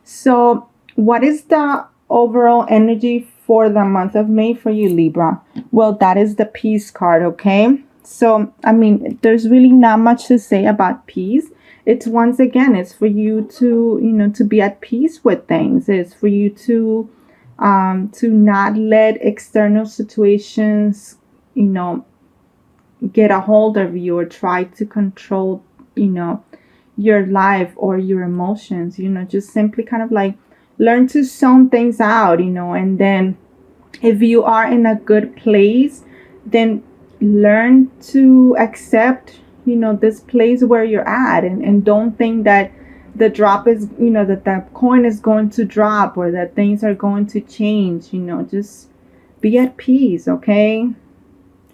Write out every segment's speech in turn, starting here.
So what is the overall energy for the month of May for you, Libra? Well, that is the peace card, okay? So, I mean, there's really not much to say about peace. It's once again, it's for you to, to be at peace with things. It's for you to not let external situations, get a hold of you or try to control, your life or your emotions. Just simply kind of like learn to zone things out, and then if you are in a good place, then learn to accept, this place where you're at, and don't think that the drop is, that the coin is going to drop or that things are going to change. Just be at peace, okay?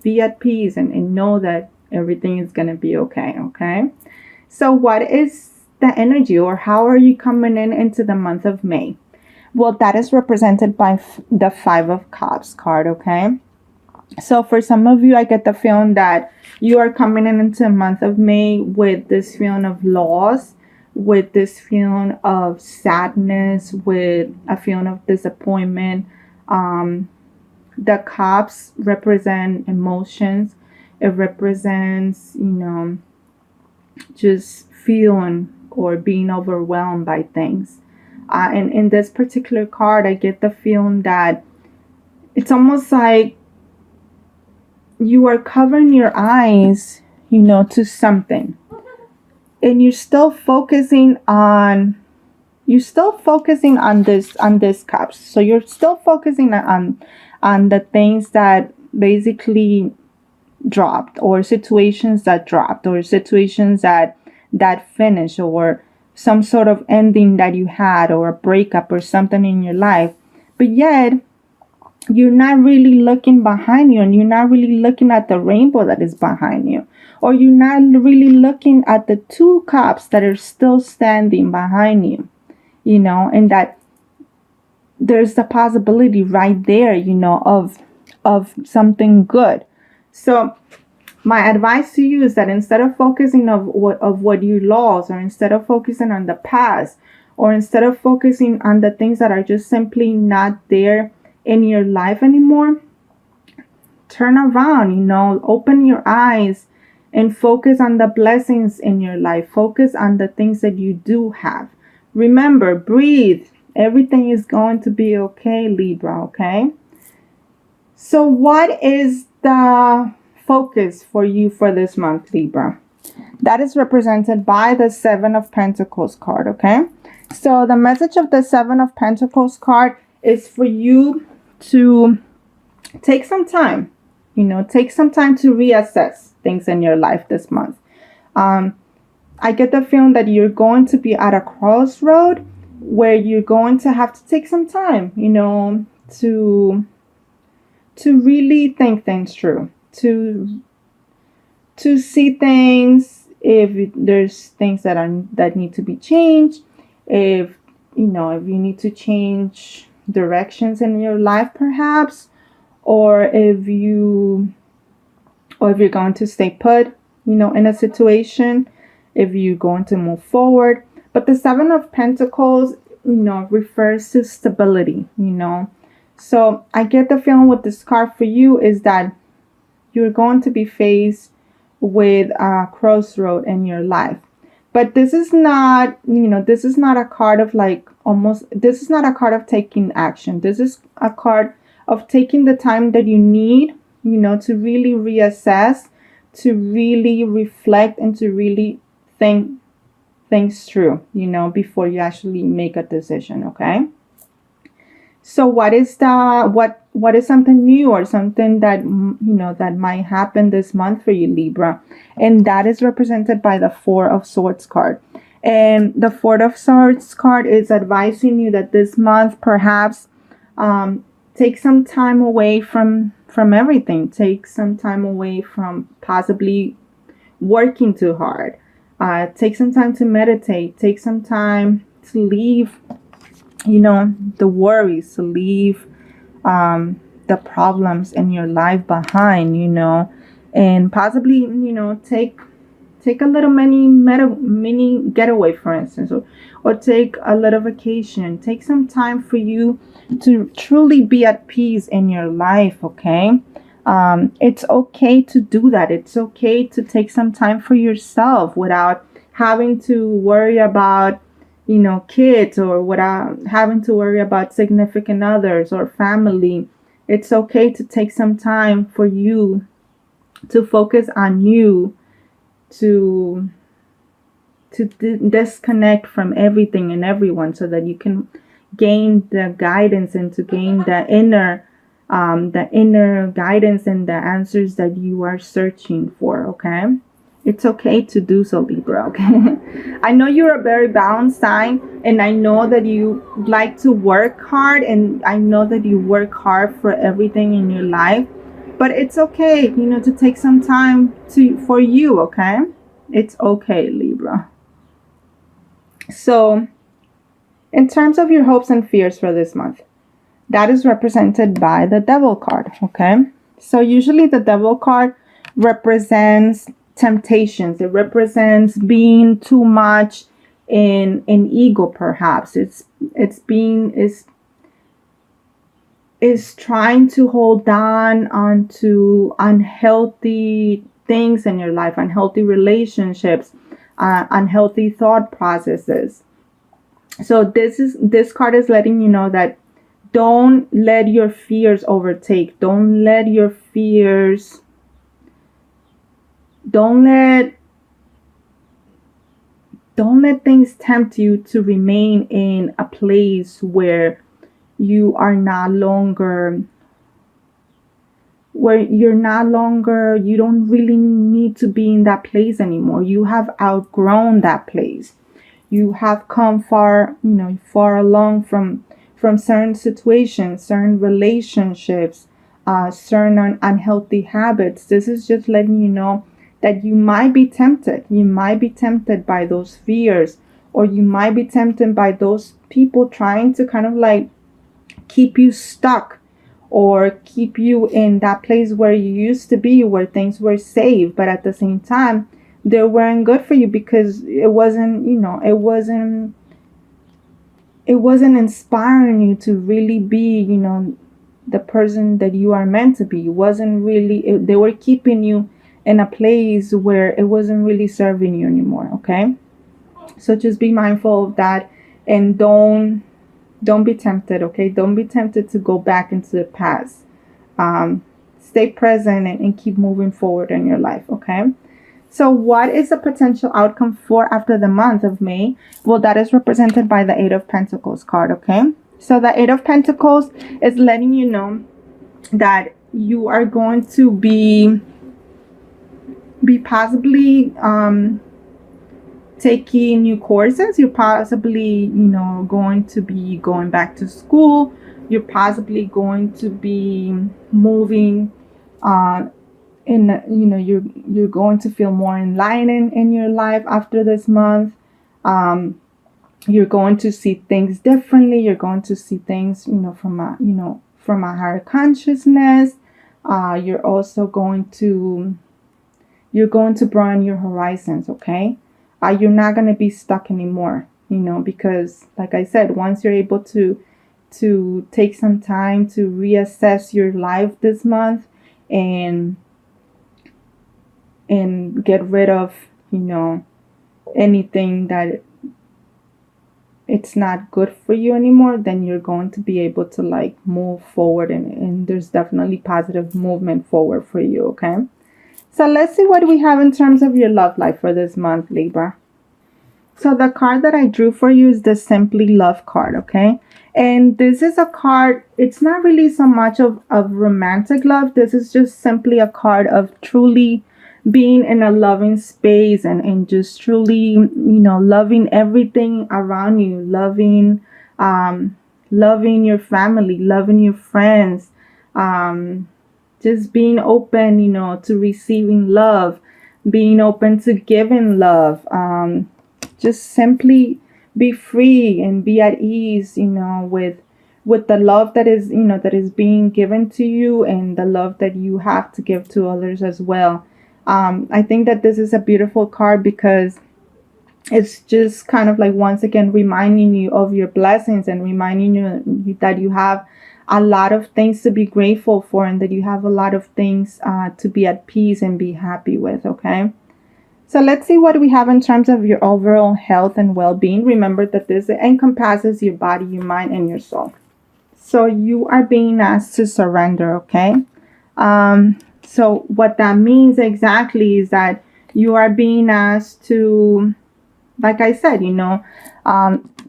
Be at peace and know that everything is going to be okay, okay? So what is the energy, or how are you coming into the month of May? Well, that is represented by the Five of Cups card, okay? So for some of you, I get the feeling that you are coming into the month of May with this feeling of loss, with this feeling of sadness, with a feeling of disappointment. The cups represent emotions. It represents, just feeling or being overwhelmed by things. And in this particular card, I get the feeling that it's almost like you are covering your eyes, to something. And you're still focusing on this cups. So you're still focusing on the things that basically dropped, or situations that dropped, or situations that finished, or some sort of ending that you had, or a breakup or something in your life. But yet you're not really looking behind you, and you're not really looking at the rainbow that is behind you, or you're not really looking at the two cups that are still standing behind you, and that there's the possibility right there, of something good. So my advice to you is that instead of focusing of what you lost, or instead of focusing on the past, or instead of focusing on the things that are just simply not there in your life anymore, turn around, open your eyes and focus on the blessings in your life. Focus on the things that you do have. Remember, breathe. Everything is going to be okay, Libra, okay? So what is the focus for you for this month, Libra? That is represented by the Seven of Pentacles card, okay? So the message of the Seven of Pentacles card is for you to take some time, take some time to reassess things in your life this month. I get the feeling that you're going to be at a crossroad where you're going to have to take some time, to really think things through, to see things, if there's things that need to be changed, if you need to change directions in your life perhaps, or if you're going to stay put, in a situation, if you're going to move forward. But the Seven of Pentacles, refers to stability, So I get the feeling with this card for you is that you're going to be faced with a crossroad in your life. But this is not, this is not a card of this is not a card of taking action. This is a card of taking the time that you need, to really reassess, to really reflect, and to really think things through, before you actually make a decision, okay? So what is something new, or something that, that might happen this month for you, Libra? And that is represented by the Four of Swords card. And the Four of Swords card is advising you that this month, perhaps, take some time away from everything. Take some time away from possibly working too hard. Take some time to meditate. Take some time to leave, the worries, to leave the problems in your life behind, and possibly, take a little mini getaway, for instance, or take a little vacation. Take some time for you to truly be at peace in your life, okay? It's okay to do that. It's okay to take some time for yourself without having to worry about, kids, or without having to worry about significant others or family. It's okay to take some time for you to focus on you, to disconnect from everything and everyone, so that you can gain the guidance and to gain the inner guidance and the answers that you are searching for. Okay, it's okay to do so, Libra. Okay, I know you're a very balanced sign, and I know that you like to work hard, and I know that you work hard for everything in your life. But it's okay, to take some time for you. Okay, it's okay, Libra. So, in terms of your hopes and fears for this month, that is represented by the Devil card. Okay, so usually the Devil card represents temptations. It represents being too much in ego. Perhaps it's trying to hold on onto unhealthy things in your life, unhealthy relationships, unhealthy thought processes. So this card is letting you know that don't let your fears overtake. Don't let things tempt you to remain in a place where you are no longer, you don't really need to be in that place anymore. You have outgrown that place. You have come far along from certain situations, certain relationships, certain unhealthy habits. This is just letting you know that you might be tempted. You might be tempted by those fears, or you might be tempted by those people trying to kind of like keep you stuck, or keep you in that place where you used to be, where things were safe, but at the same time they weren't good for you, because it wasn't inspiring you to really be the person that you are meant to be. It wasn't really, they were keeping you in a place where it wasn't really serving you anymore. Okay, so just be mindful of that, and don't be tempted. Okay, don't be tempted to go back into the past. Stay present and keep moving forward in your life. Okay, so what is the potential outcome for after the month of May? Well, that is represented by the Eight of Pentacles card. Okay, so the Eight of Pentacles is letting you know that you are going to be possibly taking new courses. You're possibly going to be going back to school. You're possibly going to be moving you're going to feel more enlightened in your life after this month. You're going to see things differently. You're going to see things from a higher consciousness. You're also going to broaden your horizons. Okay, you're not going to be stuck anymore, because like I said, once you're able to take some time to reassess your life this month and get rid of anything that it's not good for you anymore, then you're going to be able to like move forward, and there's definitely positive movement forward for you. Okay, so let's see what we have in terms of your love life for this month, Libra. So the card that I drew for you is the Simply Love card. Okay, and this is a card, it's not really so much of romantic love. This is just simply a card of truly being in a loving space, and just truly loving everything around you, loving your family, loving your friends, just being open to receiving love, being open to giving love, just simply be free and be at ease with the love that is that is being given to you, and the love that you have to give to others as well. I think that this is a beautiful card because it's just kind of like once again reminding you of your blessings and reminding you that you have a lot of things to be grateful for and that you have a lot of things to be at peace and be happy with. Okay. So let's see what we have in terms of your overall health and well-being. Remember that this encompasses your body, your mind, and your soul. So you are being asked to surrender, okay? So what that means exactly is that you are being asked to, like I said,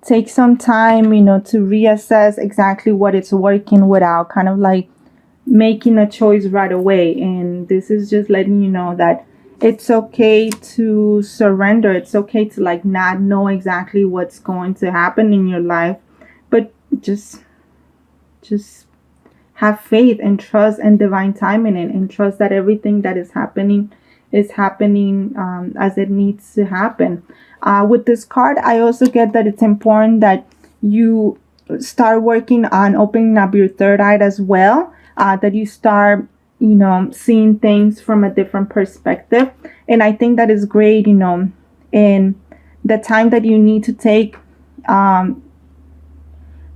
take some time, to reassess exactly what it's working without kind of like making a choice right away. And this is just letting you know that it's okay to surrender. It's okay to like not know exactly what's going to happen in your life, but just have faith and trust and divine timing and trust that everything that is happening as it needs to happen. With this card, I also get that it's important that you start working on opening up your third eye as well, that you start seeing things from a different perspective. And I think that is great, in the time that you need to take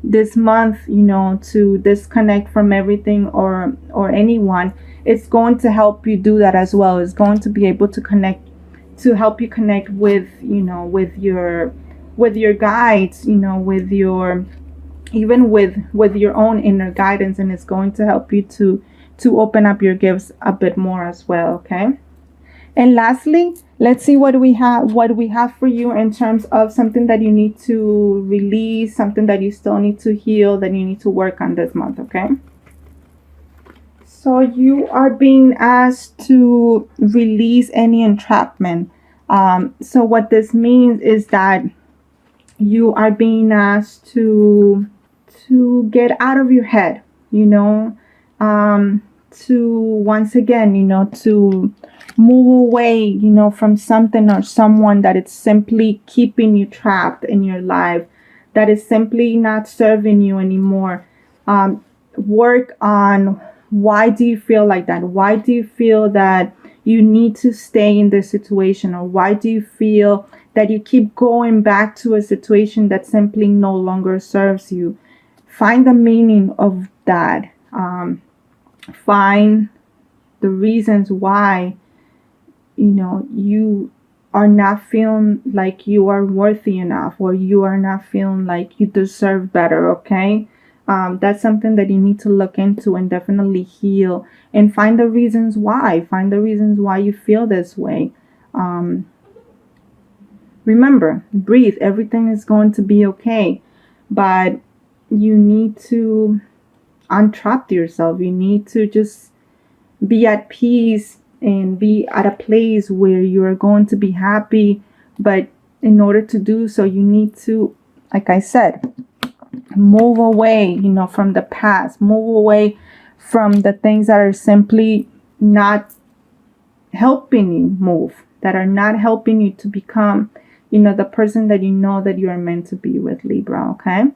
this month, to disconnect from everything or anyone. It's going to help you do that as well. It's going to be able to help you connect with with your guides, with your even with your own inner guidance, and it's going to help you to open up your gifts a bit more as well. Okay. And lastly, let's see what we have for you in terms of something that you need to release, something that you still need to heal, that you need to work on this month. Okay. So you are being asked to release any entrapment. So what this means is that you are being asked to get out of your head, to once again, to move away, from something or someone that is simply keeping you trapped in your life, that is simply not serving you anymore. Work on why do you feel like that? Why do you feel that you need to stay in this situation? Or why do you feel that you keep going back to a situation that simply no longer serves you? Find the meaning of that. Find the reasons why you are not feeling like you are worthy enough, or you are not feeling like you deserve better. Okay. That's something that you need to look into and definitely heal, and find the reasons why you feel this way. Remember, breathe. Everything is going to be okay, but you need to untrap yourself. You need to just be at peace and be at a place where you are going to be happy. But in order to do so, you need to, like I said, move away, from the past, move away from the things that are simply not helping you move, that are not helping you to become, the person that that you are meant to be with, Libra. Okay.